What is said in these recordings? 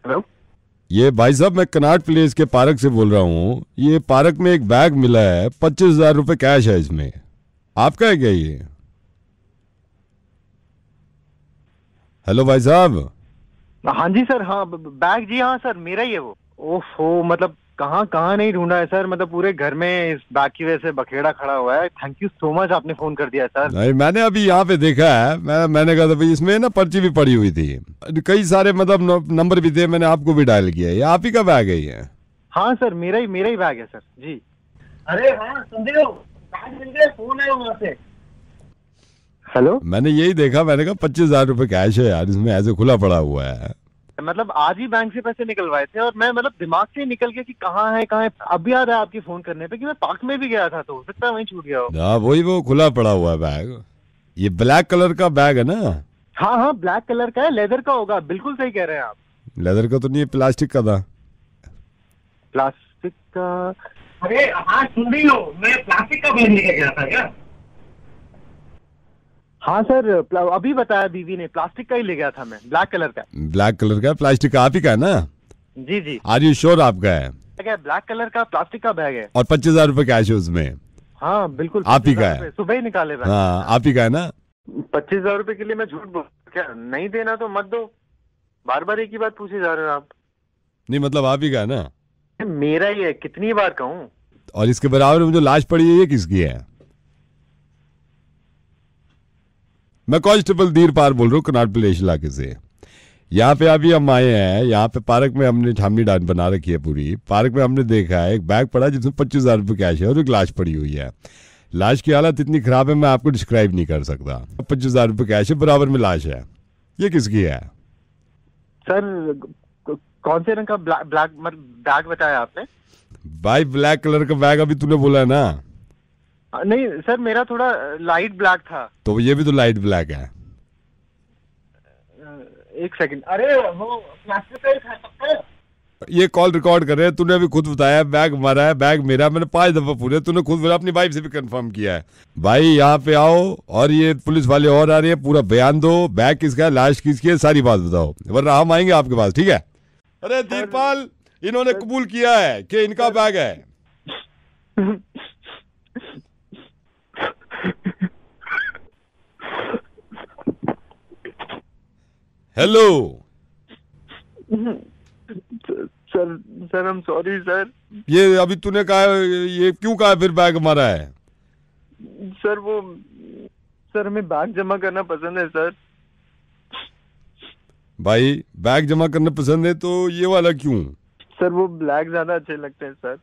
Hello. ये भाई साहब मैं कनॉट प्लेस के पार्क से बोल रहा हूँ। ये पार्क में एक बैग मिला है, 25,000 रुपये कैश है इसमें। आपका है क्या ये? हेलो भाई साहब। हाँ जी सर, हाँ बैग जी, हाँ सर मेरा ही है वो। ओफो, मतलब कहाँ कहाँ नहीं ढूंढा है सर, मतलब पूरे घर में इस बैग की वजह से बखेड़ा खड़ा हुआ है। थैंक यू सो मच, आपने फोन कर दिया सर। नहीं, मैंने अभी यहाँ पे देखा है। मैंने कहा था भाई इसमें ना पर्ची भी पड़ी हुई थी, कई सारे मतलब नंबर भी थे, मैंने आपको भी डायल किया। ये आप ही का बैग है ये? हाँ सर, मेरा ही बैग है सर जी। अरे हाँ संदेह हो, बैग मिल गया, फोन है वहाँ से। हेलो। मैंने यही देखा, मैंने कहा 25,000 रुपये कैश है यार इसमें, ऐसे खुला पड़ा हुआ है। मतलब आज ही बैंक से पैसे निकलवाए थे और मैं मतलब दिमाग से ही निकल गया कि कहाँ है। अब याद है आपकी फोन करने पे कि मैं पार्क में भी गया था, तो हो सकता है वहीं छूट गया हो। हाँ वही, वो खुला पड़ा हुआ है बैग। ये ब्लैक कलर का बैग है ना? हाँ हाँ, ब्लैक कलर का है, लेदर का होगा, बिल्कुल सही कह रहे हैं आप। लेदर का तो नहीं है, प्लास्टिक का था। प्लास्टिक का? अरे हाँ सुन रही हो, मैं प्लास्टिक का बैग लेके गया था क्या? हाँ सर, अभी बताया बीवी ने, प्लास्टिक का ही ले गया था मैं, ब्लैक कलर का। ब्लैक कलर का प्लास्टिक का आप ही का है ना? जी जी। आर यू श्योर आपका है? ब्लैक कलर का प्लास्टिक का बैग है। और 25,000 रुपये कैश है उसमें? हाँ बिल्कुल, आप ही का है? सुबह ही निकाले बैग। हाँ आप ही का है ना? 25,000 रुपए के लिए मैं झूठ बोल क्या? नहीं देना तो मत दो, बार बार एक ही बात पूछे जा रहे हो आप। नहीं मतलब आप ही का है ना? मेरा ही है, कितनी बार कहूँ। और इसके बराबर में जो लाश पड़ी है ये किसकी है? मैं कांस्टेबल धीरपाल बोल रहा हूँ कनॉट प्लेस इलाके से। यहाँ पे अभी हम आए हैं, यहाँ पे पार्क में हमने छावनी डाल बना रखी है पूरी। पार्क में हमने देखा है एक बैग पड़ा जिसमें 25,000 रुपये कैश है और एक लाश पड़ी हुई है। लाश की हालत इतनी खराब है मैं आपको डिस्क्राइब नहीं कर सकता। 25,000 रुपये कैश है, बराबर में लाश है। ये किसकी है? सर कौन से रंग का ब्लैक मतलब बैग बताया आपने? भाई ब्लैक कलर का बैग अभी तूने बोला है ना? नहीं सर, मेरा थोड़ा लाइट ब्लैक था। तो ये भी तो लाइट ब्लैक है। एक सेकंड, अरे वो प्लास्टिक का ही था पक्का? ये कॉल रिकॉर्ड कर रहे हैं, तूने अभी खुद बताया बैग हमारा है, बैग मेरा। मैंने 5 दफा पूछा, तूने खुद बोला, अपनी वाइफ से भी कंफर्म किया है। भाई यहाँ पे आओ, और ये पुलिस वाले और आ रहे हैं, पूरा बयान दो, बैग किसका है, लाश किसकी है, सारी बात बताओ, वरना हम आएंगे आपके पास, ठीक है? अरे धीरपाल, इन्होंने कबूल किया है कि इनका बैग है। हेलो सर सर हम सॉरी सर। ये अभी तूने कहा, ये क्यों कहा फिर बैग हमारा है? सर वो, सर हमें बैग जमा करना पसंद है सर। भाई बैग जमा करना पसंद है तो ये वाला क्यों? सर वो ब्लैक ज्यादा अच्छे लगते हैं सर।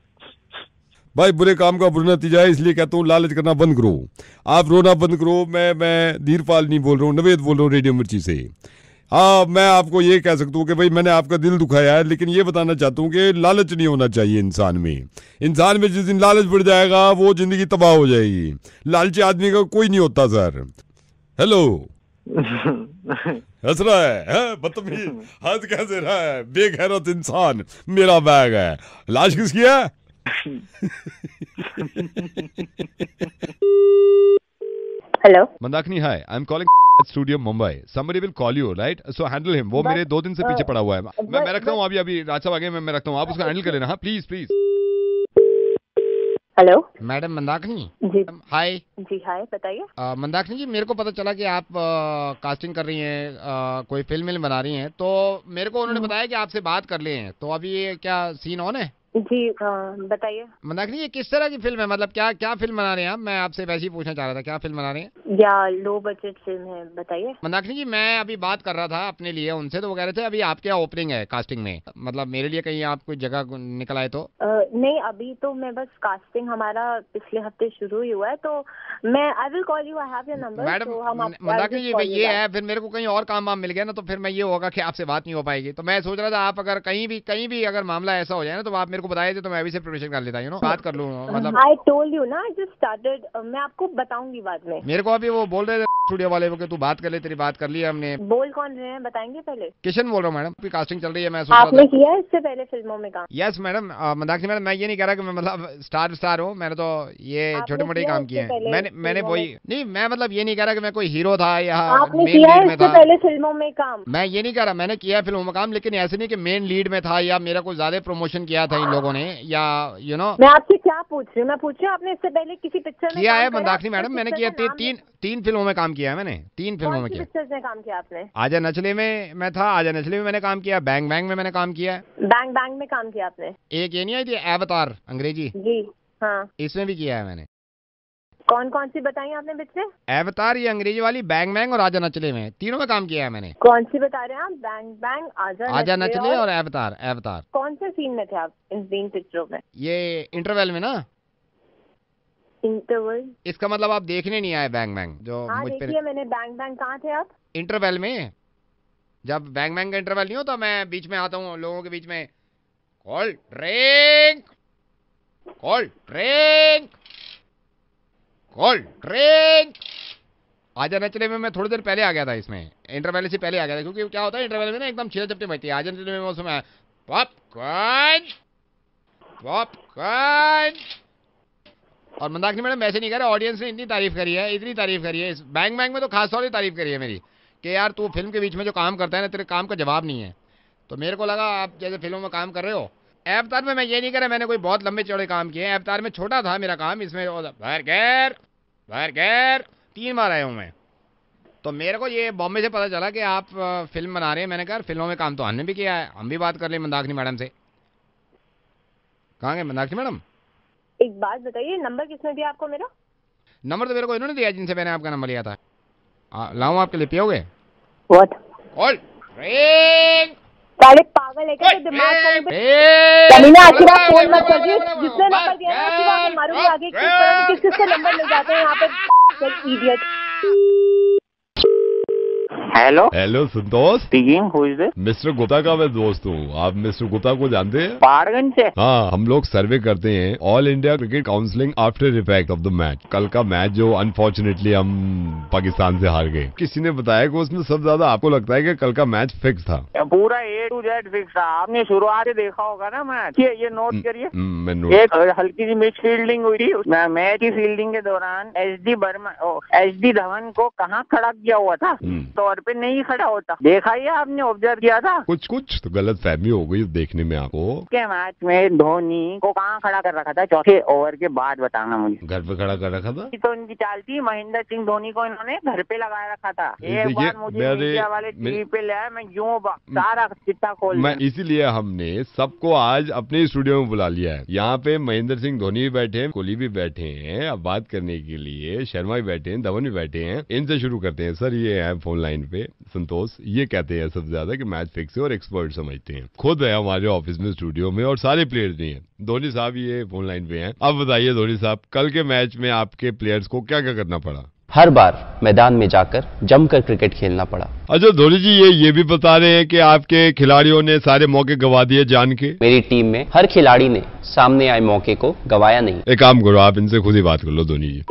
भाई बुरे काम का बुरा नतीजा है, इसलिए कहता हूँ लालच करना बंद करो। आप रोना बंद करो। मैं धीरपाल नहीं बोल रहा हूँ, नवेद बोल रहा हूँ रेडियो मिर्ची से। हाँ मैं आपको ये कह सकता हूँ कि भाई मैंने आपका दिल दुखाया है, लेकिन ये बताना चाहता हूँ कि लालच नहीं होना चाहिए इंसान में। इंसान में जिस दिन लालच बढ़ जाएगा वो जिंदगी तबाह हो जाएगी। लालची आदमी का कोई नहीं होता सर। हेलो। हंस रहा है बदतमीज, हंस कैसे रहा है बेगैरत इंसान। मेरा बैग है, लाश किसकी है? Hello Mandakini, hi, I am calling studio Mumbai. Somebody will call you, right? So handle him. वो मेरे 2 दिन से पीछे पड़ा हुआ है। मैं रखता हूँ, अभी राज साहब आगे, मैं रखता हूँ, आप उसका हैंडल कर लेना। हाँ please please. Hello madam Mandakini, ji hi. जी हाय, बताइए। मंदाकिनी जी, मेरे को पता चला कि आप कास्टिंग कर रही हैं, कोई फिल्म बना रही हैं, तो मेरे को उन्होंने बताया कि आपसे बात कर लिए हैं। तो अभी ये क्या सीन ऑन है? जी बताइए। मंदाकिनी, ये किस तरह की फिल्म है, मतलब क्या क्या फिल्म बना रहे हैं आप? मैं आपसे वैसे ही पूछना चाह रहा था, क्या फिल्म बना रहे हैं? या लो बजट फिल्म है, बताइए। मंदाकिनी जी, मैं अभी बात कर रहा था अपने लिए उनसे, तो वो कह रहे थे अभी आपके यहाँ ओपनिंग है कास्टिंग में, मतलब मेरे लिए कहीं आप कोई जगह निकल आए तो। नहीं, अभी तो मैं बस कास्टिंग हमारा पिछले हफ्ते शुरू ही हुआ है, तो मैं I will call you, I have your number. Madam Mandakini ji, ये है, फिर मेरे को कहीं और काम वाम मिल गया ना, तो फिर मैं ये होगा कि आपसे बात नहीं हो पाएगी। तो मैं सोच रहा था आप अगर कहीं भी अगर मामला ऐसा हो जाए ना, तो आप मेरे मेरे को बताए थे तो मैं अभी से प्रिपरेशन कर लेता, बात कर लूँ मतलब। आई टोल्ड यू ना, आई जस्ट स्टार्टेड, मैं आपको बताऊंगी बाद में। मेरे को अभी वो बोल रहे थे स्टूडियो वाले को कि तू बात कर ले, तेरी बात कर ली है हमने। बोल कौन रहे हैं बताएंगे पहले? किशन बोल रहा हूँ मैडम, कास्टिंग चल रही है, मैं सोच रहा आपने था। किया है इससे पहले फिल्मों में काम? यस मैडम, मंदाकिनी मैडम, मैं ये नहीं कह रहा कि मैं मतलब स्टार हूँ, मैंने तो ये आपने छोटे मोटे किया काम इससे किए हैं। पहले मैंने फिल्मों वही नहीं, मैं मतलब ये नहीं कह रहा कि मैं कोई हीरो था या आपने मेन किया है लीड में इससे था। पहले फिल्मों में काम? मैं ये नहीं कह रहा, मैंने किया है फिल्मों में काम, लेकिन ऐसे नहीं कि मेन लीड में था या मेरा कोई ज्यादा प्रमोशन किया था इन लोगों ने, या मैं आपसे क्या पूछ रही हूँ, मैं पूछ रही हूँ आपने इससे पहले किसी पिक्चर में किया है काम करा? मंदाकिनी मैडम, मैंने किया पिक्चर का नाम तीन फिल्मों में काम किया है मैंने, 3 फिल्मों कौन में सी किया। पिक्चर्स में काम किया आपने? आजा नचले में मैं था, आजा नचले में मैंने काम किया, बैंग बैंग में मैंने काम किया है। बैंग बैंग में काम किया आपने? एक ये नहीं आई थी अवतार अंग्रेजी, जी हाँ। इसमें भी किया है मैंने। कौन कौन सी बताई आपने पिक्चर? अवतार, ये अंग्रेजी वाली, बैंग बैंग और आजा नचले में, तीनों में काम किया है मैंने। कौन सी बता रहे हैं आप? बैंग बैंग, आजा नचले और अवतार। अवतार कौन से सीन में थे आप इन 3 पिक्चरों में? ये इंटरवल में ना, इंटरवल? इसका मतलब आप देखने नहीं आए बैंग बैंग जो हाँ मुझ पे। देखिए मैंने बैंग बैंग। कहाँ थे आप? इंटरवल में, जब बैंग बैंग का इंटरवल नहीं होता, मैं बीच में आता हूँ लोगों के बीच में, cold drink, cold drink, cold drink. आजा नचले में मैं थोड़ी देर पहले आ गया था, इसमें इंटरवल से पहले आ गया था, क्योंकि क्या होता है इंटरवल में ना एकदम छीना झपटी बजती है। आजा नचले में उसमें पॉपकॉर्न, पॉपकॉर्न। और मंदाकिनी मैडम वैसे नहीं कह रहा, ऑडियंस ने इतनी तारीफ करी है, इतनी तारीफ करी है इस बैंग बैंग में, तो खास तौर से तारीफ करी है मेरी कि यार तू फिल्म के बीच में जो काम करता है ना, तेरे काम का जवाब नहीं है। तो मेरे को लगा आप जैसे फिल्मों में काम कर रहे हो। अवतार में मैं ये नहीं कर रहा मैंने कोई बहुत लंबे चौड़े काम किए हैं, अवतार में छोटा था मेरा काम, इसमें बर्गर बर्गर 3 बार आया हूँ मैं। तो मेरे को ये बॉम्बे से पता चला कि आप फिल्म बना रहे हैं, मैंने कहा फिल्मों में काम तो हमने भी किया है, हम भी बात कर लें मंदाकिनी मैडम से। कहाँ गए मंदाकिनी मैडम? एक बात बताइए, नंबर किसने दिया आपको मेरा? नंबर तो मेरे को इन्होंने दिया जिनसे मैंने आपका नंबर लिया था। लाऊं आपके लिए, पियोगे? व्हाट? Cold drink. साले पागल है क्या? तो दिमाग कहीं पे कमीना, आखिर आप फोन मत करिए। जिसने नंबर दिया ना आखिर आप मारूंगी आगे। किस तरह किस किससे नंबर ले जाते हैं यहाँ पे idiot. Hello hello Santosh, speaking, who is this? Mister Gupta का मैं दोस्त हूँ। आप मिस्टर गुप्ता को जानते हैं? पहाड़गंज से? हाँ, हम लोग सर्वे करते हैं all India cricket counselling after effect of the match. कल का मैच जो अनफॉर्चुनेटली हम पाकिस्तान से हार गए, किसी ने बताया कि उसमें सबसे ज्यादा आपको लगता है कि कल का मैच फिक्स था। पूरा A to Z फिक्स था। आपने शुरुआत से देखा होगा ना मैच। ये नोट करिए। मैं नोट। एक हल्की सी मिस फील्डिंग हुई थी मैच की फील्डिंग के दौरान। HD धवन को कहाँ खड़ा किया हुआ था? तौर पे नहीं खड़ा होता। देखा ही आपने, ऑब्जर्व किया था? कुछ तो गलत फहमी हो गई देखने में आपको। के मैच में धोनी को कहाँ खड़ा कर रखा था? चौथे ओवर के बाद बताना मुझे। घर पे खड़ा कर रखा था। तो उनकी चाल थी, महेंद्र सिंह धोनी को इन्होंने घर पे लगा रखा था। एक बार मुझे मीडिया वाले टीवी पे ले आए, मैं यूं सारा चिट्ठा खोल मैं इसीलिए हमने सबको आज अपने स्टूडियो में बुला लिया है। यहाँ पे महेंद्र सिंह धोनी भी बैठे हैं, कोहली भी बैठे हैं, अब बात करने के लिए शर्मा भी बैठे हैं, धवन भी बैठे हैं। इनसे शुरू करते हैं। सर ये है फोन लाइन पे संतोष, ये कहते हैं सबसे ज्यादा कि मैच फिक्स है और एक्सपर्ट समझते हैं। खुद है हमारे ऑफिस में, स्टूडियो में, और सारे प्लेयर्स भी हैं। धोनी साहब ये फोन लाइन पे हैं। अब बताइए धोनी साहब, कल के मैच में आपके प्लेयर्स को क्या क्या करना पड़ा? हर बार मैदान में जाकर जमकर क्रिकेट खेलना पड़ा। अच्छा धोनी जी, ये भी बता रहे हैं कि आपके खिलाड़ियों ने सारे मौके गवा दिए जान के। मेरी टीम में हर खिलाड़ी ने सामने आए मौके को गवाया नहीं। एक काम करो, आप इनसे खुद ही बात कर लो धोनी जी।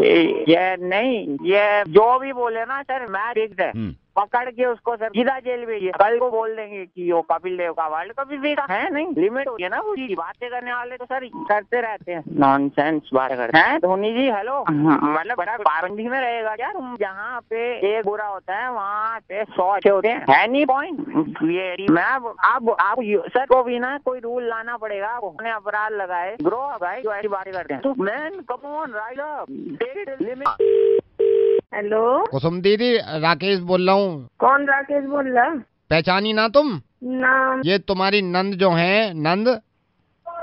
ये नहीं, ये जो भी बोले ना सर, मैच फिक्स है। पकड़ के उसको सर सीधा जेल भेजिए। कल को बोल देंगे कि वो कपिल देव का वर्ल्ड कप भी है नहीं, लिमिट होती है ना। वो बातें करने वाले तो सर करते रहते हैं, नॉनसेंस बात करते हैं। धोनी जी हेलो, मतलब बड़ा पाबंदी में रहेगा क्या? तुम जहाँ पे एक बुरा होता है वहाँ पे 100 अच्छे होते हैं, है नहीं पॉइंट ये। मैं आप सर को भी ना कोई रूल लाना पड़ेगा। उन्हें अपराध लगाए ग्रो भाई जो ऐसी बातें करते हैं। तो man come on right up, take it limit. Hello Kusum दीदी, राकेश बोल रहा हूँ। कौन राकेश बोल रहा? पहचानी ना तुम? नाम? ये तुम्हारी नंद जो है, नंद।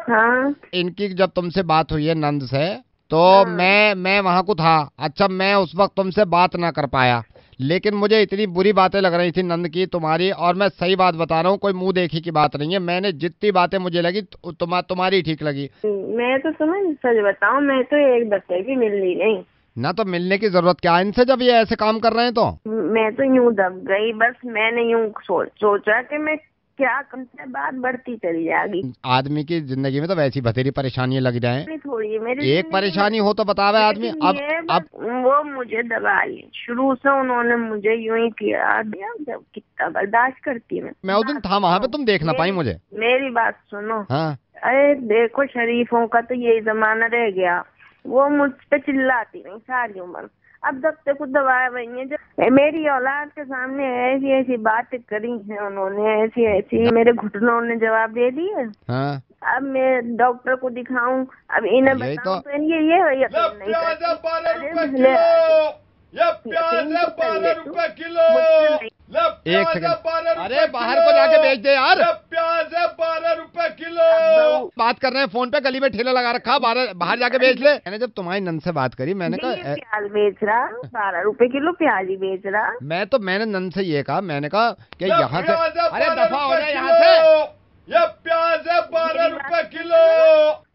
हाँ। इनकी जब तुमसे बात हुई है नंद से, तो मैं वहाँ को था। अच्छा, मैं उस वक्त तुमसे बात ना कर पाया, लेकिन मुझे इतनी बुरी बातें लग रही थी नंद की तुम्हारी। और मैं सही बात बता रहा हूँ, कोई मुंह देखी की बात नहीं है। मैंने जितनी बातें मुझे लगी तुम्हारी ठीक लगी। मैं तो समझ, सच बताऊँ, मैं तो एक दफे भी मिली नहीं ना। तो मिलने की जरूरत क्या इनसे, जब ये ऐसे काम कर रहे हैं तो? मैं तो यूं दब गई। बस मैंने यूं सोचा कि मैं क्या कम से बात बढ़ती चली जाएगी। आदमी की जिंदगी में तो वैसी बथेरी परेशानियां लग जाए। थोड़ी मेरी एक परेशानी हो तो बतावे आदमी। अब वो मुझे दबा ली, शुरू से उन्होंने मुझे यूं ही किया, जब कितना बर्दाश्त करती मैं उस दिन था वहाँ पे, तुम देख ना पाई मुझे। मेरी बात सुनो। हाँ। अरे देखो शरीफों का तो यही जमाना रह गया, वो मुझ पे चिल्लाती नहीं सारी उम्र। अब जब तक दबाया वही है, जब मेरी औलाद के सामने ऐसी ऐसी बातें करी हैं उन्होंने, ऐसी ऐसी मेरे घुटनों ने जवाब दे दिए। हाँ। अब मैं डॉक्टर को दिखाऊं, अब इन्हें बताऊं तो ये एक सेकंड, अरे बाहर को जाके बेच दे यार। प्याज है 12 रुपए किलो। बात कर रहे हैं फोन पे, गली में ठेला लगा रखा, बाहर जाके बेच ले। मैंने जब तुम्हारी नंद से बात करी, मैंने कहा प्याज बेच रहा 12 रुपए किलो, प्याज ही बेच रहा। मैंने नंद से ये कहा, मैंने कहा कि यहाँ से, अरे दफा हो जाए यहाँ से। ये प्याज है 12 रुपए किलो।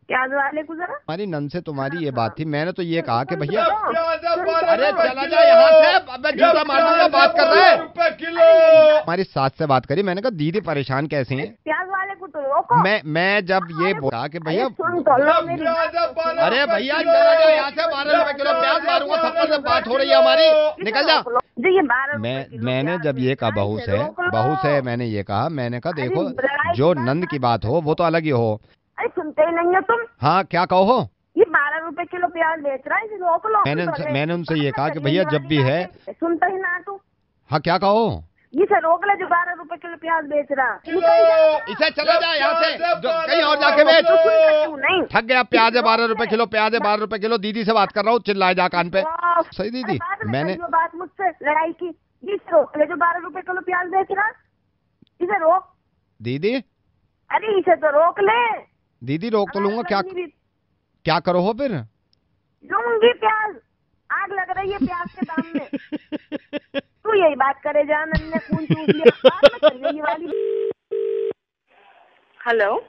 प्याज वाले को जरा, हमारी नंद से तुम्हारी ये बात थी, मैंने तो ये कहा कि भैया अरे चला जा यहाँ से, अब मैं जूता मार दूंगा। बात कर रहे हैं हमारी सास से बात करी, मैंने कहा दीदी परेशान कैसे हैं, प्याज वाले को तो रोको। मैं जब ये बोला कि भैया अरे भैया चला जाओ यहाँ से, 12 रुपए किलो प्याज मारूंगा, थप्पड़ से बात हो रही है हमारी, निकल जा। मैंने जब ये कहा बहू से मैंने ये कहा, मैंने कहा देखो जो नंद की बात हो वो तो अलग ही हो। अरे सुनते ही नहीं हो तुम। हाँ क्या कहो, ये 12 रुपए किलो प्याज बेच रहा है, इसे रोक लो। मैंने उनसे ये कहा कि भैया जब भी है, सुनता ही ना तू। हाँ क्या कहो, इसे रोक ले जो 12 रुपए किलो प्याज बेच रहा। इसे चला जा यहाँ से, कहीं और जाके बेच। नहीं थक गया, प्याज है 12 रुपए किलो, प्याज है 12 रुपए किलो। दीदी से बात कर रहा हूँ, चिल्लाए जा कान पे। सही दीदी, मैंने बात मुझसे लड़ाई की, इसे रोक ले जो 12 रुपए किलो प्याज बेच रहा, इसे रोक दीदी। अरे इसे तो रोक ले दीदी। रोक तो लूंगा, क्या करो हो फिर? लूंगी प्याज, आग लग रही है प्याज के दाम में। तू यही बात करे जा, नन्ने खून चूस लिया वाली। Hello,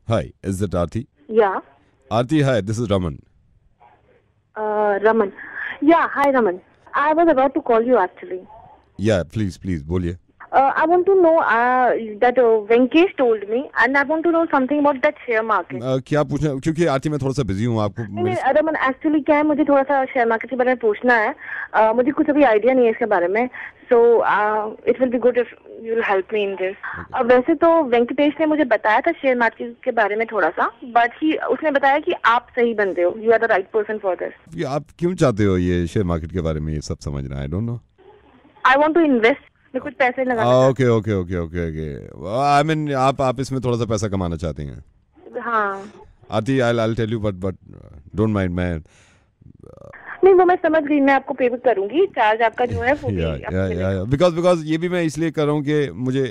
hi, is it Aarti? या Aarti, hi, this is Raman. Raman. Yeah, hi Raman. I was about to call you actually. Yeah, please, बोलिए. I want to know that Venkesh told me, and I want to know something about that share market. क्या पूछना, क्योंकि आरती मैं थोड़ा सा busy हूँ आपको। नहीं रमन, एक्चुअली क्या है, मुझे थोड़ा सा शेयर मार्केट के बारे में पूछना है। मुझे कुछ अभी आइडिया नहीं है इसके बारे में, so it will be good if you will help me in this. वैसे तो वेंकटेश ने मुझे बताया था शेयर मार्केट के बारे में थोड़ा सा, बट उसने बताया कि आप सही बंदे हो, you are the right person for this. आप क्यों चाहते हो ये शेयर मार्केट के बारे में ये सब समझना? I don't know. I want to invest, मैं कुछ पैसे लगाना। ओके। आई मीन आप इसमें थोड़ा सा पैसा कमाना चाहते हैं? हाँ Aarti, I tell you, but don't mind. मैं नहीं, वो मैं समझ गई, मैं आपको पे करूंगी, चार्ज आपका जो है वो बिकॉज ये भी मैं इसलिए कर रहा हूँ कि मुझे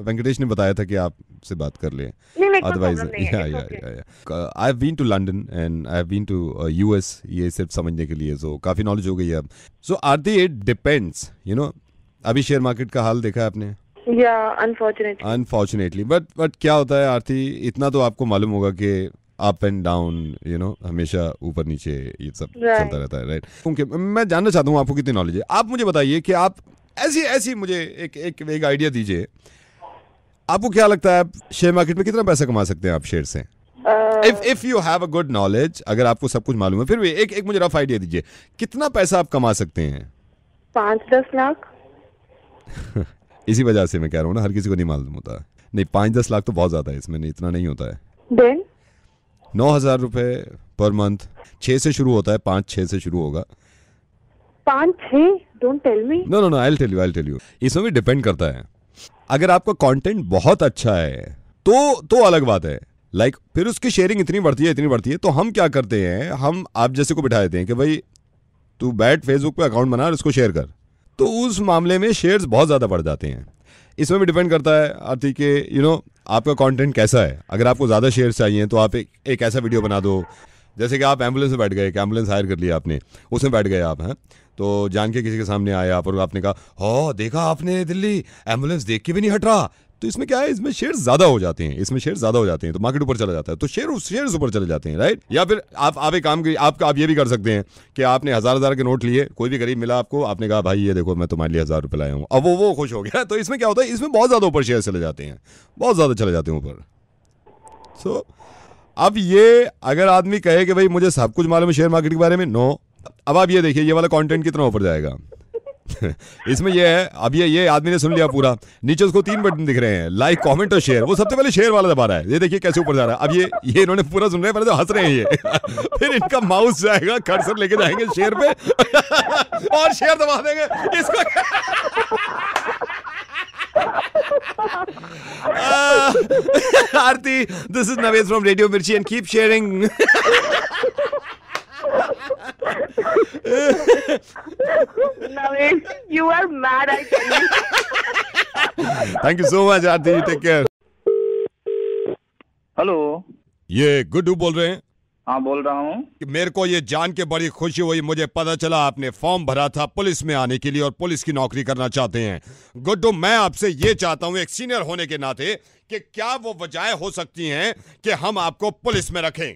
वेंकटेश ने बताया था कि आपसे बात कर ले। Otherwise I have been to London and I have been to US, ये सिर्फ समझने के लिए, सो काफी नॉलेज हो गई है अब। सो आरती, इट डिपेंड्स, यू नो। अभी शेयर मार्केट का हाल देखा है आपने? या अनफॉर्चुनेटली, बट क्या होता है आरती, इतना तो आपको मालूम होगा कि up and down, you know, हमेशा ऊपर नीचे ये सब चलता रहता है, राइट? क्योंकि मैं जानना चाहता हूँ आपको कितनी नॉलेज है। आप मुझे बताइए कि आप ऐसी मुझे एक आइडिया दीजिए, आपको क्या लगता है आप शेयर मार्केट में कितना पैसा कमा सकते हैं आप शेयर से? If you have a good knowledge, अगर आपको सब कुछ मालूम है, फिर भी एक मुझे रफ आइडिया दीजिए, कितना पैसा आप कमा सकते हैं? 5-10 लाख। इसी वजह से मैं कह रहा हूँ ना, हर किसी को नहीं मालूम होता। नहीं, 5-10 लाख तो बहुत ज्यादा है, इसमें इतना नहीं होता है। देन 9,000 रुपए पर मंथ, 6 से शुरू होता है, 5-6 से शुरू होगा। 5-6? Don't tell me. No, I will tell you. इसमें भी डिपेंड करता है, अगर आपका कंटेंट बहुत अच्छा है तो अलग बात है, लाइक फिर उसकी शेयरिंग इतनी बढ़ती है, तो हम क्या करते हैं, हम आप जैसे को बिठा देते हैं कि भाई तू बैठ फेसबुक पे अकाउंट बना और इसको शेयर कर, तो उस मामले में शेयर्स बहुत ज़्यादा बढ़ जाते हैं। इसमें भी डिपेंड करता है आरती के, यू नो, आपका कंटेंट कैसा है। अगर आपको ज़्यादा शेयर्स चाहिए तो आप एक ऐसा वीडियो बना दो, जैसे कि आप एम्बुलेंस में बैठ गए, एम्बुलेंस हायर कर लिया आपने, उसमें बैठ गए आप, हैं, तो जान के किसी के सामने आए आप और आपने कहा, हो देखा आपने दिल्ली, एम्बुलेंस देख के भी नहीं हट रहा, तो इसमें क्या है, इसमें शेयर ज्यादा हो जाते हैं, तो मार्केट ऊपर चला जाता है, तो शेयर ऊपर चले जाते हैं, राइट। या फिर आप एक काम आप ये भी कर सकते हैं कि आपने 1000 के नोट लिए, कोई भी गरीब मिला आपको, आपने कहा भाई ये देखो मैं तुम्हारे लिए 1000 रुपए लाया हूँ, अब वो खुश हो गया, तो इसमें क्या होता है, इसमें बहुत ज्यादा ऊपर शेयर चले जाते हैं, बहुत ज्यादा चले जाते हैं ऊपर। सो अब ये अगर आदमी कहे कि भाई मुझे सब कुछ मालूम है शेयर मार्केट के बारे में, नो। अब आप ये देखिए ये वाला कंटेंट कितना ऊपर जाएगा। इसमें ये है, अब ये आदमी ने सुन लिया पूरा, नीचे उसको 3 बटन दिख रहे हैं, लाइक, कमेंट और शेयर, वो सबसे पहले शेयर वाला दबा रहा है, ये देखिए कैसे ऊपर जा रहा है। अब ये इन्होंने पूरा सुन रहे हैं, पहले तो हंस रहे हैं ये फिर इनका माउस जाएगा, कर्सर लेके जाएंगे शेयर पे और शेयर दबा देंगे इसको। Aarti, this is Naveed from Radio Mirchi and keep sharing. Naveed, you are mad, I tell you. Thank you so much, Aarti. Take care. Hello, ये गुड्डू बोल रहे हैं? हाँ बोल रहा हूँ। कि मेरे को ये जान के बड़ी खुशी हुई, मुझे पता चला आपने फॉर्म भरा था पुलिस में आने के लिए और पुलिस की नौकरी करना चाहते हैं। गुड्डू, मैं आपसे ये चाहता हूँ एक सीनियर होने के नाते कि क्या वो वजह हो सकती हैं कि हम आपको पुलिस में रखें?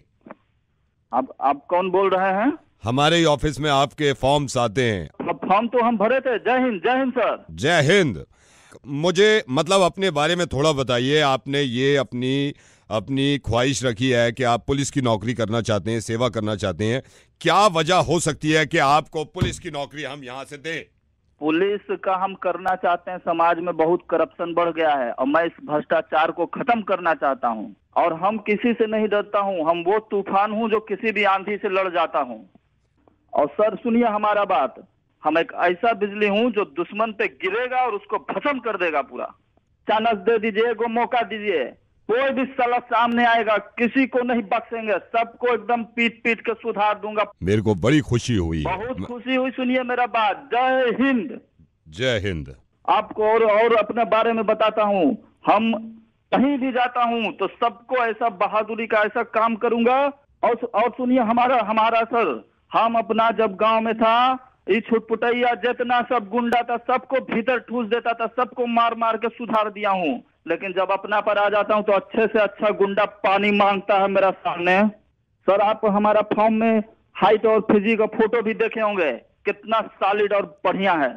आप कौन बोल रहे हैं? हमारे ऑफिस में आपके फॉर्म्स आते हैं। फॉर्म तो हम भरे थे। जय हिंद सर। जय हिंद। मुझे मतलब अपने बारे में थोड़ा बताइए, आपने ये अपनी ख्वाहिश रखी है कि आप पुलिस की नौकरी करना चाहते हैं, सेवा करना चाहते हैं, क्या वजह हो सकती है कि आपको पुलिस की नौकरी हम यहाँ से दें? पुलिस का हम करना चाहते हैं, समाज में बहुत करप्शन बढ़ गया है और मैं इस भ्रष्टाचार को खत्म करना चाहता हूँ। और हम किसी से नहीं डरता हूँ, हम वो तूफान हूँ जो किसी भी आंधी से लड़ जाता हूँ। और सर सुनिए हमारा बात, हम एक ऐसा बिजली हूँ जो दुश्मन पे गिरेगा और उसको भस्म कर देगा पूरा। चांस दे दीजिए, एगो मौका दीजिए, कोई भी साला सामने आएगा, किसी को नहीं बख्शेंगे, सबको एकदम पीट के सुधार दूंगा। मेरे को बड़ी खुशी हुई, बहुत खुशी हुई। सुनिए मेरा बात। जय हिंद। जय हिंद। आपको और अपने बारे में बताता हूँ, हम कहीं भी जाता हूँ तो सबको ऐसा बहादुरी का ऐसा काम करूंगा। और सुनिए हमारा सर, हम अपना जब गांव में था, ये छुटपुटैया जितना सब गुंडा था सबको भीतर ठूस देता था, सबको मार के सुधार दिया हूँ। लेकिन जब अपना पर आ जाता हूं तो अच्छे से अच्छा गुंडा पानी मांगता है मेरा सामने। सर आप हमारा फॉर्म में हाइट और फिजिक का फोटो भी देखे होंगे, कितना सॉलिड और बढ़िया है।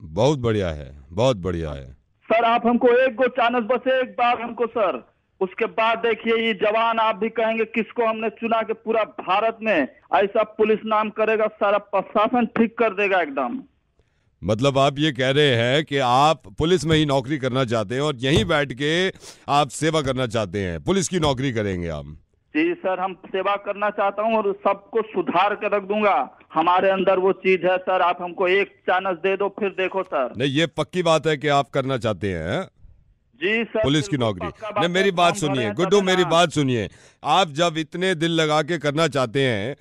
बहुत बढ़िया है, बहुत बढ़िया है। सर आप हमको एक गो चांस, बस एक बार हमको सर, उसके बाद देखिए ये जवान आप भी कहेंगे किसको हमने चुना के पूरा भारत में ऐसा पुलिस नाम करेगा, सारा प्रशासन ठीक कर देगा एकदम। मतलब आप ये कह रहे हैं कि आप पुलिस में ही नौकरी करना चाहते हैं और यहीं बैठ के आप सेवा करना चाहते हैं, पुलिस की नौकरी करेंगे आप? जी सर, हम सेवा करना चाहता हूं और सबको सुधार कर रख दूंगा। हमारे अंदर वो चीज है सर, आप हमको एक चांस दे दो, फिर देखो सर। नहीं, ये पक्की बात है कि आप करना चाहते हैं जी सर पुलिस की नौकरी। नहीं, मेरी बात सुनिए गुड्डू, मेरी बात सुनिए। आप जब इतने दिल लगा के करना चाहते हैं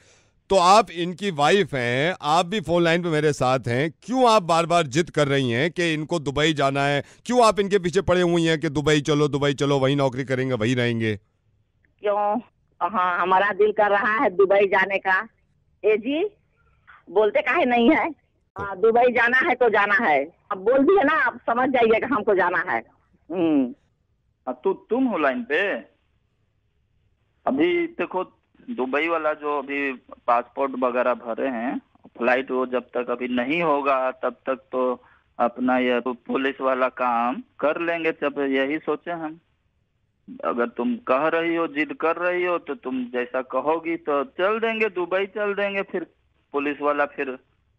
तो आप इनकी वाइफ हैं, आप भी फोन लाइन पे मेरे साथ हैं, क्यों आप बार बार जिद कर रही हैं कि इनको दुबई जाना है? क्यों आप इनके पीछे पड़े हुई हैं कि दुबई चलो वहीं नौकरी करेंगे, वहीं रहेंगे? क्यों? हाँ, हमारा दिल कर रहा है दुबई जाने का। ए जी, बोलते काहे नहीं है? हाँ, दुबई जाना है तो जाना है, अब बोल दिए ना, आप समझ जाइएगा हमको जाना है। तो तुम हो लाइन पे? अभी देखो दुबई वाला जो अभी पासपोर्ट वगैरह भरे हैं, फ्लाइट वो जब तक अभी नहीं होगा तब तक तो अपना ये पुलिस वाला काम कर लेंगे। जब यही सोचे हम, अगर तुम कह रही हो, जिद कर रही हो, तो तुम जैसा कहोगी तो चल देंगे, दुबई चल देंगे। फिर पुलिस वाला फिर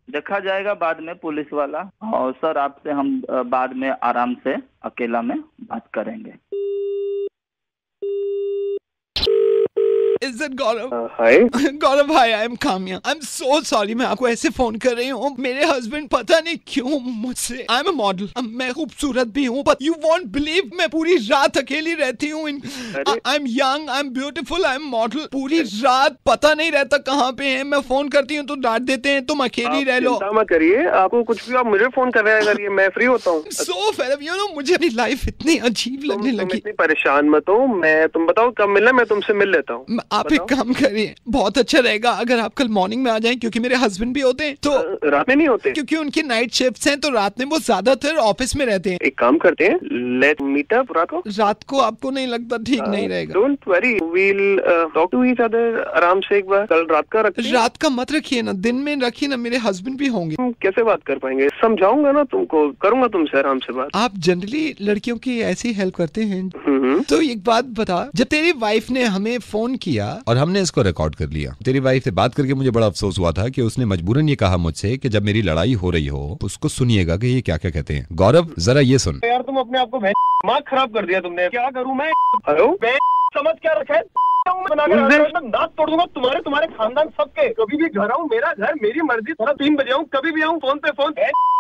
देखा जाएगा बाद में, पुलिस वाला। और सर आपसे हम बाद में आराम से अकेला में बात करेंगे। Is it Gaurav? Hi Gaurav भाई, I am Kamya. I'm so sorry, मैं आपको ऐसे फोन कर रही हूँ। मेरे हस्बैंड पता नहीं क्यों मुझसे, I'm a model, मैं खूबसूरत भी हूँ, but you won't believe मैं पूरी रात अकेली रहती हूँ। I'm young, I'm beautiful, I'm model। पूरी रात पता नहीं रहता कहाँ पे है, मैं फोन करती हूँ तो डांट देते हैं, तुम अकेली रह लो। चिंता मत करिए, आपको कुछ भी आप मुझे फोन कर रहे हैं, करिए, मैं फ्री होता हूँ। So fed up, you know, मुझे अपनी लाइफ इतनी अजीब लगने लगी। इतनी परेशान मत हो, तुम बताओ कब मिलना, मैं तुमसे मिल लेता हूँ। आप एक काम करिए, बहुत अच्छा रहेगा अगर आप कल मॉर्निंग में आ जाएं, क्योंकि मेरे हस्बैंड भी होते हैं तो रात में नहीं होते, क्योंकि उनकी नाइट शिफ्ट्स हैं, तो रात में वो ज्यादातर ऑफिस में रहते हैं। एक काम करते हैं, लेट्स मीट अप रात को आपको नहीं लगता ठीक नहीं रहेगा? Don't worry, we'll talk to each other आराम से एक बार। कल रात का रखते हैं। रात का मत रखिए ना, दिन में रखिए ना, मेरे हस्बैंड भी होंगे। हम कैसे बात कर पाएंगे? समझाऊंगा ना तुमको, करूंगा तुमसे आराम से बात। आप जनरली लड़कियों की ऐसी हेल्प करते हैं। तो एक बात बता, जब तेरी वाइफ ने हमें फोन किया और हमने इसको रिकॉर्ड कर लिया, तेरी वाइफ से बात करके मुझे बड़ा अफसोस हुआ था कि उसने मजबूरन ये कहा मुझसे कि जब मेरी लड़ाई हो रही हो उसको सुनिएगा कि ये क्या क्या कहते हैं। गौरव जरा ये सुन। यार तुम अपने आप को दिमाग खराब कर दिया तुमने। क्या करूं मैं? हेलो, समझ क्या रखा है? दांत तोड़ दूंगा तुम्हारे खानदान सबके। कभी भी घर आऊँ, मेरा घर, मेरी मर्जी, थोड़ा 3 बजे आऊँ, कभी भी आऊँ, फोन पे फोन।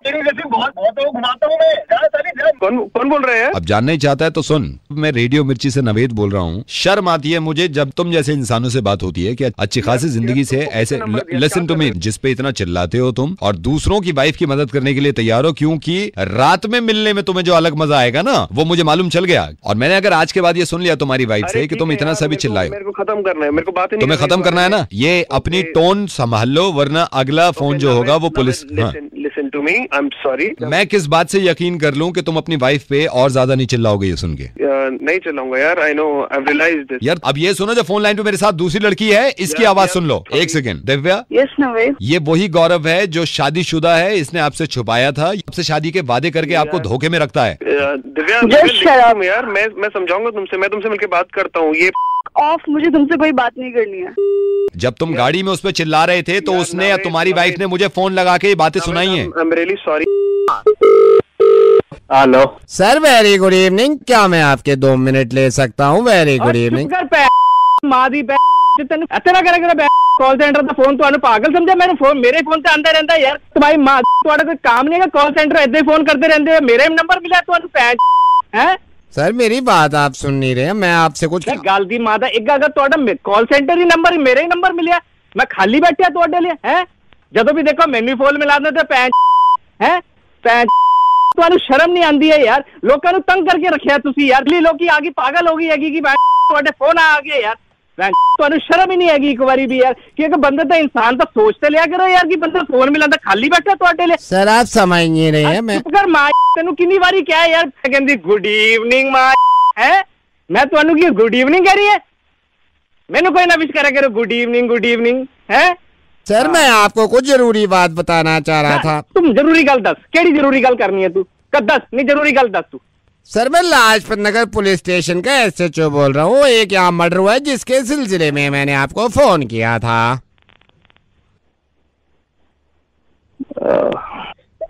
बहुत घुमाता हूँ मैं। कौन बोल रहे हैं? अब जानना ही चाहता है तो सुन, मैं रेडियो मिर्ची से नवेद बोल रहा हूँ। शर्म आती है मुझे जब तुम जैसे इंसानों से बात होती है कि अच्छी खासी जिंदगी से ऐसे लिसन टू मी, जिस पे इतना चिल्लाते हो तुम और दूसरों की वाइफ की मदद करने के लिए तैयार हो, क्योंकि रात में मिलने में तुम्हें जो अलग मजा आएगा ना वो मुझे मालूम चल गया। और मैंने अगर आज के बाद ये सुन लिया तुम्हारी वाइफ से कि तुम इतना सा भी चिल्लाए, मेरे को खत्म करना है, मेरे को बात तुम्हें खत्म करना है ना, ये अपनी टोन संभाल लो वरना अगला फोन जो होगा वो police. Listen to me, I am sorry. मैं किस बात से यकीन कर लूं कि तुम अपनी वाइफ पे और ज्यादा नहीं चिल्लाओगे ये सुन के? नहीं चिल्लाऊंगा यार, I know, I have realised this. यार अब ये सुनो, जो फोन लाइन पे मेरे साथ दूसरी लड़की है इसकी आवाज सुन लो। एक सेकंड। दिव्या, यस नवेद, ये वही गौरव है जो शादीशुदा है, इसने आपसे छुपाया था, आपसे शादी के वादे करके आपको धोखे में रखता है। दिव्या यार, मैं समझाऊंगा तुमसे, मैं तुमसे मिलकर बात करता हूँ। ये ऑफ, मुझे तुमसे कोई बात नहीं करनी है। जब तुम गाड़ी में उस पर चिल्ला रहे थे तो उसने या तुम्हारी वाइफ ने मुझे फोन लगा के ये बातें सुनाई हैं। आई am really sorry. Hello sir, very good evening. क्या मैं आपके 2 मिनट ले सकता हूँ? Very good evening. Call centre का फोन तो पागल समझा? मैंने फोन मेरे फोन से आंदा रहता है यार। तुम्हारी माँ तुम्हारा कोई काम नहीं है, कॉल सेंटर ऐसे ही फोन करते रहते हैं। मेरे नंबर मिला तो है सर, मेरी बात आप सुन नहीं रहे, मैं आपसे कुछ गल दी माता। एक अगर तो कॉल सेंटर ही नंबर मेरे ही नंबर मिले, मैं खाली बैठा तो लिए है। जदों भी देखो मैनू फोन मिला देते है। ਤੁਹਾਨੂੰ शर्म नहीं आती है यार? लोगों तंग करके रखा तुसी यार। लोग आगे पागल हो गई है कि फोन आ गया यार। ਤੁਹਾਨੂੰ शर्म ही नहीं हैगी एक बारी भी यार, क्योंकि बंदे तो इंसान तो सोचते लिया करो यार कि बंदा फोन मिलाता खाली बैठा ਤੁਹਾਡੇ लिए। सर आप समझ नहीं रहे हैं। मैं चुप कर मां, तेनू कितनी बारी क्या है यार? कहंदी गुड इवनिंग मां है, मैं ਤੁਹਾਨੂੰ की गुड इवनिंग कह रही है? मैनू कोई ना विश करा करो गुड इवनिंग है। सर मैं आपको कुछ जरूरी बात बताना चाह रहा था। तुम जरूरी गल दस, केड़ी जरूरी गल करनी है तू? दस नहीं जरूरी गल दस तू। सर मैं लाजपत नगर पुलिस स्टेशन का SHO बोल रहा हूँ। एक यहाँ मर्डर हुआ है जिसके सिलसिले में मैंने आपको फोन किया था।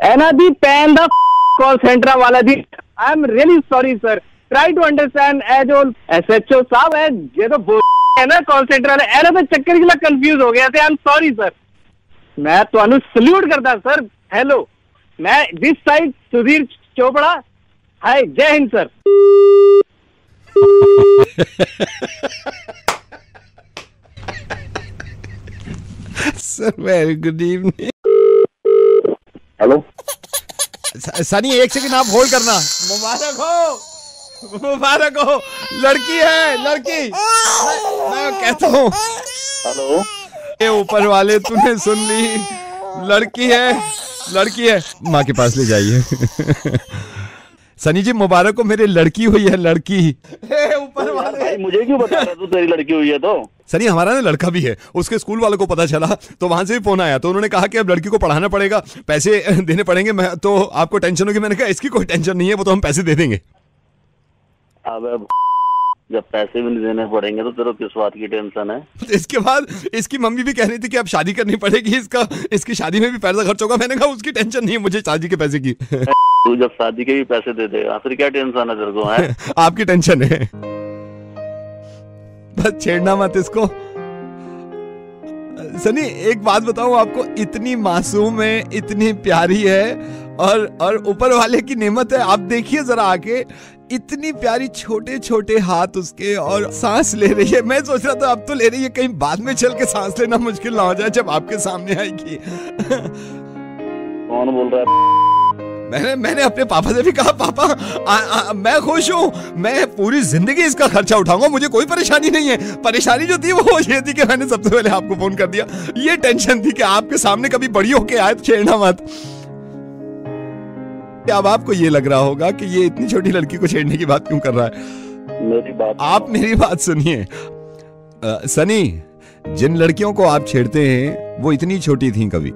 एना दी पैन द कॉल सेंटर वाला दी। I am really sorry sir, try to understand. ए जो SHO साहब है ये तो है ना कॉल सेंटर वाले, एना तो चक्कर जिला कंफ्यूज हो गया थे। आई एम सॉरी सर। मैं तो सल्यूट करता सर। हेलो, मैं दिस साइड सुधीर चोपड़ा। हाय, जय Hind sir. Sir very good evening. Hello Sunny, एक सेकंड आप होल्ड करना। मुबारक हो, लड़की है, लड़की। मैं कहता हूँ हेलो, ये ऊपर वाले तूने सुन ली, लड़की है। माँ के पास ले जाइए। सनी जी मुबारक हो, मेरी लड़की हुई है, लड़की। ऊपर वाले भाई मुझे क्यों बता रहा तू तेरी लड़की हुई है? तो सनी हमारा ना लड़का भी है, उसके स्कूल वालों को पता चला तो वहां से भी फोन आया, तो उन्होंने कहा कि अब लड़की को पढ़ाना पड़ेगा, पैसे देने पड़ेंगे। मैं तो आपको टेंशन होगी, मैंने कहा इसकी कोई टेंशन नहीं है, वो तो हम पैसे दे देंगे। अब जब पैसे भी नहीं देने पड़ेंगे तो तेरे किस बात की टेंशन है? इसके बाद इसकी मम्मी भी कह रही थी कि अब शादी करनी पड़ेगी, इसकी शादी में भी पैसा खर्च होगा। मैंने कहा उसकी टेंशन नहीं है मुझे शादी के पैसे की। तू जब शादी के भी पैसे दे देगा फिर क्या टेंशन है तेरे को? है आपकी टेंशन है, बस छेड़ना मत इसको। सनी एक बात बताऊं आपको, इतनी मासूम है, इतनी प्यारी है और ऊपर वाले की नेमत है। आप देखिए जरा आके, इतनी प्यारी, छोटे छोटे हाथ उसके, और सांस ले रही है। मैं सोच रहा था अब तो ले रही है, कहीं बाद में चल के सांस लेना मुश्किल ना हो जाए जब आपके सामने आएगी। कौन बोल रहा है? मैंने अपने पापा से भी कहा, पापा मैं खुश हूँ, मैं पूरी जिंदगी इसका खर्चा उठाऊंगा, मुझे कोई परेशानी नहीं है। परेशानी जो थी वो ये थी कि मैंने सबसे पहले आपको फोन कर दिया। ये टेंशन थी कि आपके सामने कभी बड़ी होके आए तो छेड़ना मत। अब आपको ये लग रहा होगा कि ये इतनी छोटी लड़की को छेड़ने की बात क्यों कर रहा है। मेरी बात, आप मेरी बात सुनिए सनी, जिन लड़कियों को आप छेड़ते हैं वो इतनी छोटी थी कभी,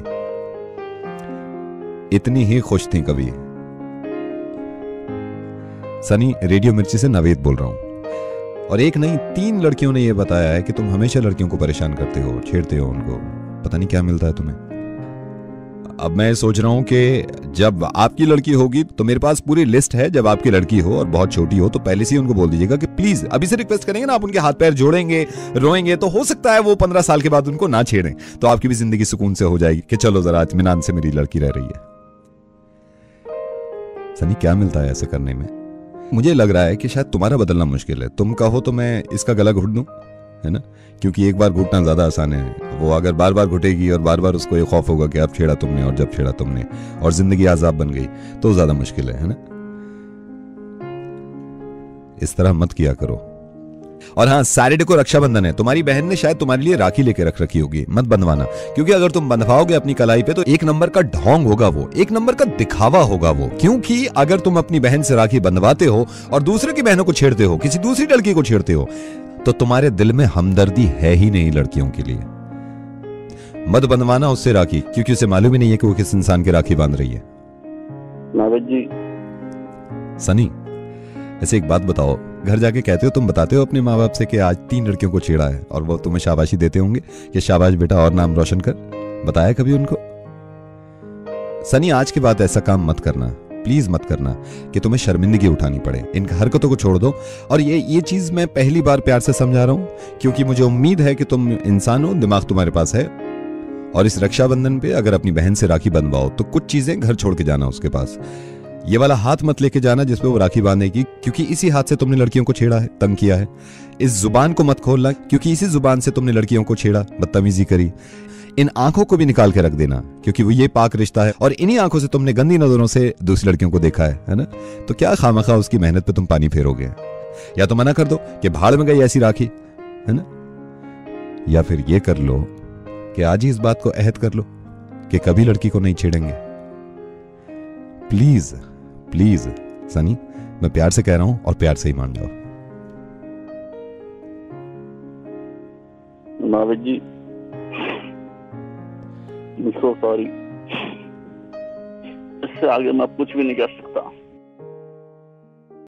इतनी ही खुश थी कभी। सनी, रेडियो मिर्ची से नवेद बोल रहा हूं, और एक नहीं 3 लड़कियों ने यह बताया है कि तुम हमेशा लड़कियों को परेशान करते हो, छेड़ते हो उनको, पता नहीं क्या मिलता है तुम्हें। अब मैं सोच रहा हूं कि जब आपकी लड़की होगी तो मेरे पास पूरी लिस्ट है, जब आपकी लड़की हो और बहुत छोटी हो तो पहले से ही उनको बोल दीजिएगा कि प्लीज, अभी से रिक्वेस्ट करेंगे ना आप, उनके हाथ पैर जोड़ेंगे, रोएंगे, तो हो सकता है वो 15 साल के बाद उनको ना छेड़ें, तो आपकी भी जिंदगी सुकून से हो जाएगी कि चलो जरा इत्मीनान से मेरी लड़की रह रही है। सनी, क्या मिलता है ऐसे करने में? मुझे लग रहा है कि शायद तुम्हारा बदलना मुश्किल है। तुम कहो तो मैं इसका गला घुट दूं, है ना, क्योंकि एक बार घुटना ज्यादा आसान है। वो अगर बार बार घुटेगी और बार बार उसको ये खौफ होगा कि अब छेड़ा तुमने और जब छेड़ा तुमने और जिंदगी आजाब बन गई, तो ज्यादा मुश्किल है ना। इस तरह मत किया करो। और हाँ, सैटरडे को रक्षाबंधन है, तुम्हारी बहन ने शायद तुम्हारे लिए राखी लेके रख रखी होगी, मत बंधवाना, क्योंकि अगर तुम बंधवाओगे अपनी कलाई पे तो 1 नंबर का ढोंग होगा वो, 1 नंबर का दिखावा होगा वो। क्योंकि अगर तुम अपनी बहन से राखी बंधवाते हो और दूसरे की बहनों को छेड़ते हो, किसी दूसरी लड़की को छेड़ते हो, तो तुम्हारे दिल में हमदर्दी है ही नहीं लड़कियों के लिए। मत बंधवाना उससे राखी, क्योंकि उसे मालूम ही नहीं है कि वो किस इंसान की राखी बांध रही है। नावेद जी। सनी, ऐसे एक बात बताओ, घर जाके कहते हो, तुम बताते हो अपने माँ बाप से कि आज 3 लड़कियों को छेड़ा है, और वो तुम्हें शाबाशी देते होंगे कि शाबाश बेटा और नाम रोशन कर? बताया कभी उनको? सनी, आज के बाद ऐसा काम मत करना, प्लीज मत करना कि तुम्हें शर्मिंदगी उठानी पड़े। इन हरकतों को छोड़ दो। और ये चीज मैं पहली बार प्यार से समझा रहा हूं, क्योंकि मुझे उम्मीद है कि तुम इंसान हो, दिमाग तुम्हारे पास है, और इस रक्षाबंधन पे अगर अपनी बहन से राखी बंधवाओ तो कुछ चीजें घर छोड़ के जाना उसके पास। ये वाला हाथ मत लेके जाना जिसपे वो राखी बांधेगी, क्योंकि इसी हाथ से तुमने लड़कियों को छेड़ा है, तंग किया है। इस जुबान को मत खोलना, क्योंकि इसी जुबान से तुमने लड़कियों को छेड़ा, बदतमीजी करी। इन आंखों को भी निकाल के रख देना, क्योंकि वो ये पाक रिश्ता है, और इन्हीं आंखों से तुमने गंदी नजरों से दूसरी लड़कियों को देखा है ना। तो क्या खामखा उसकी मेहनत पे तुम पानी फेरोगे? या तो मना कर दो कि भाड़ में गई ऐसी राखी, है ना, या फिर ये कर लो कि आज ही इस बात को अहद कर लो कि कभी लड़की को नहीं छेड़ेंगे। प्लीज प्लीज सनी, मैं प्यार से कह रहा हूं, और प्यार से ही मान जाओ। नावेद जी, I'm so sorry। इससे आगे मैं कुछ भी नहीं कर सकता।